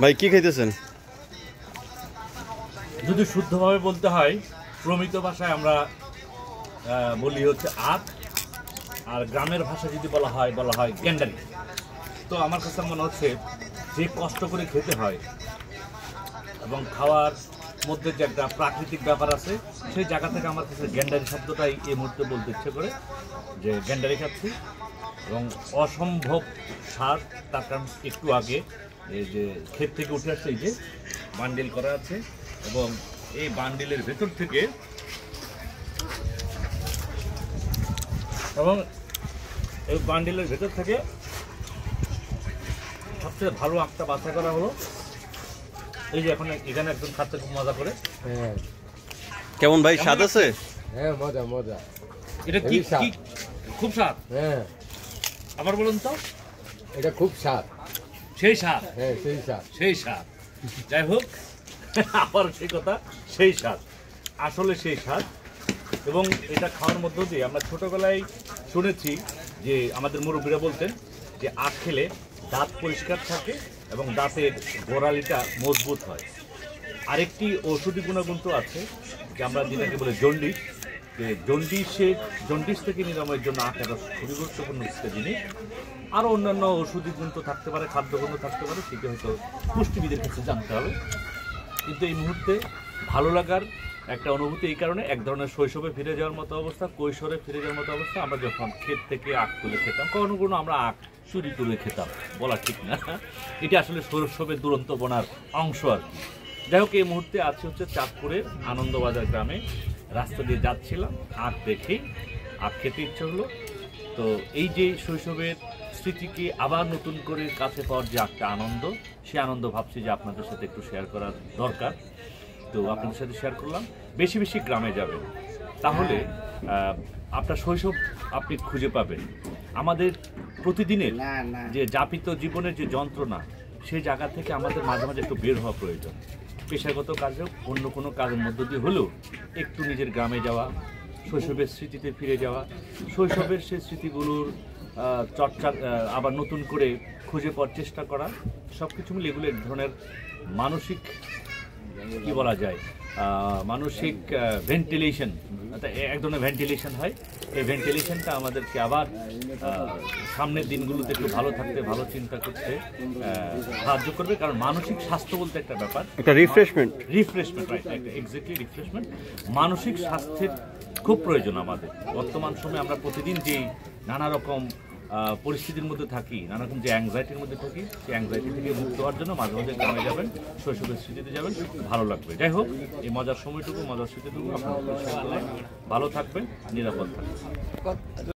ভাই কি খাইতেছেন? যদি শুদ্ধভাবে বলতে হয়, প্রমিত ভাষায় আমরা বলি হচ্ছে আখ, আর গ্রামের ভাষা যদি বলা হয় গ্যান্ডারি। তো আমার কাছে মনে হচ্ছে যে কষ্ট করে খেতে হয় এবং খাওয়ার মধ্যে যে একটা প্রাকৃতিক ব্যাপার আছে, সেই জায়গা থেকে আমার কাছে গ্যান্ডারি শব্দটাই এই মুহূর্তে বলতে ইচ্ছে করে, যে গ্যান্ডারি খাচ্ছি এবং অসম্ভব স্বাদ। তার কারণ একটু আগে এই যে ক্ষেত থেকে উঠে আসছে, এই যে বান্ডিল করা আছে এবং এই বান্ডিলের ভেতর থেকে সবচেয়ে ভালো আখটা বাছাই করা হলো। এই যে এখন এখানে একজন খাচ্ছে খুব মজা করে। কেমন ভাই, স্বাদ আছে? হ্যাঁ, মজা মজা। এটা কি খুব স্বাদ? হ্যাঁ, আবার বলুন তো। এটা খুব স্বাদ। সেই স্বাদ? হ্যাঁ, সেই স্বাদ। সেই স্বাদ। যাই হোক, আবার সেই কথা, সেই স্বাদ, আসলে সেই স্বাদ। এবং এটা খাওয়ার মধ্য দিয়ে আমরা ছোটবেলায় শুনেছি যে আমাদের মুরব্বীরা বলতেন যে আখ খেলে দাঁত পরিষ্কার থাকে এবং দাঁতের গোড়ালিটা মজবুত হয়। আরেকটি ঔষধি গুণাগুণ তো আছে, যে আমরা যেটাকে বলে জন্ডিস, যে জন্ডিস থেকে নিরাময়ের জন্য আখ একটা খুবই গুরুত্বপূর্ণ একটা জিনিস। আরও অন্যান্য ঔষধি গুণ তো থাকতে পারে, খাদ্যগুণ থাকতে পারে, সেটি হয়তো পুষ্টিবিদের কাছে জানতে হবে। কিন্তু এই মুহূর্তে ভালো লাগার একটা অনুভূতি এই কারণে, এক ধরনের শৈশবে ফিরে যাওয়ার মতো অবস্থা, কৈশোরে ফিরে যাওয়ার মতো অবস্থা। আমরা যখন ক্ষেত থেকে আখ তুলে খেতাম, কখনো কোনো আমরা আখ চুরি করে খেতাম, বলা ঠিক না, এটা আসলে শৈশবের দুরন্ত বনার অংশ আর কি। যাই হোক, এই মুহূর্তে আছে হচ্ছে চাঁদপুরের আনন্দবাজার গ্রামে, রাস্তা দিয়ে যাচ্ছিলাম, আখ দেখে আখ খেতে ইচ্ছে হলো। তো এই যে শৈশবের স্মৃতিকে আবার নতুন করে কাছে পাওয়ার যে একটা আনন্দ, সে আনন্দ ভাবছি যে আপনাদের সাথে একটু শেয়ার করার দরকার। তো আপনাদের সাথে শেয়ার করলাম। বেশি বেশি গ্রামে যাবেন, তাহলে আপনার শৈশব আপনি খুঁজে পাবেন। আমাদের প্রতিদিনের যে যাপিত জীবনের যে যন্ত্রণা, সেই জায়গা থেকে আমাদের মাঝে মাঝে একটু বের হওয়া প্রয়োজন। পেশাগত কাজেও অন্য কোনো কাজের মধ্য দিয়ে হলেও একটু নিজের গ্রামে যাওয়া, শৈশবের স্মৃতিতে ফিরে যাওয়া, শৈশবের সেই স্মৃতিগুলোর চর্চা আবার নতুন করে খুঁজে পাওয়ার চেষ্টা করা, সব কিছু মিলে এগুলো এক ধরনের মানসিক, কি বলা যায়, মানসিক ভেন্টিলেশন, এক ধরনের ভেন্টিলেশন হয়। এই ভেন্টিলেশনটা আমাদেরকে আবার সামনের দিনগুলোতে একটু ভালো থাকতে, ভালো চিন্তা করতে সাহায্য করবে। কারণ মানসিক স্বাস্থ্য বলতে একটা ব্যাপার, একটা রিফ্রেশমেন্ট, রাইট, এক্স্যাক্টলি রিফ্রেশমেন্ট। মানসিক স্বাস্থ্যের খুব প্রয়োজন আমাদের। বর্তমান সময়ে আমরা প্রতিদিন যেই নানা রকম পরিস্থিতির মধ্যে থাকি, নানা রকম যে অ্যাংজাইটির মধ্যে থাকি, সেই অ্যাংজাইটি থেকে মুক্ত হওয়ার জন্য মাঝে মাঝে গ্রামে যাবেন, শৈশবের স্মৃতিতে যাবেন, ভালো লাগবে। যাই হোক, এই মজার সময়টুকু, মজার স্মৃতিটুকু আপনার ভালো থাকবেন, নিরাপদ থাকবেন।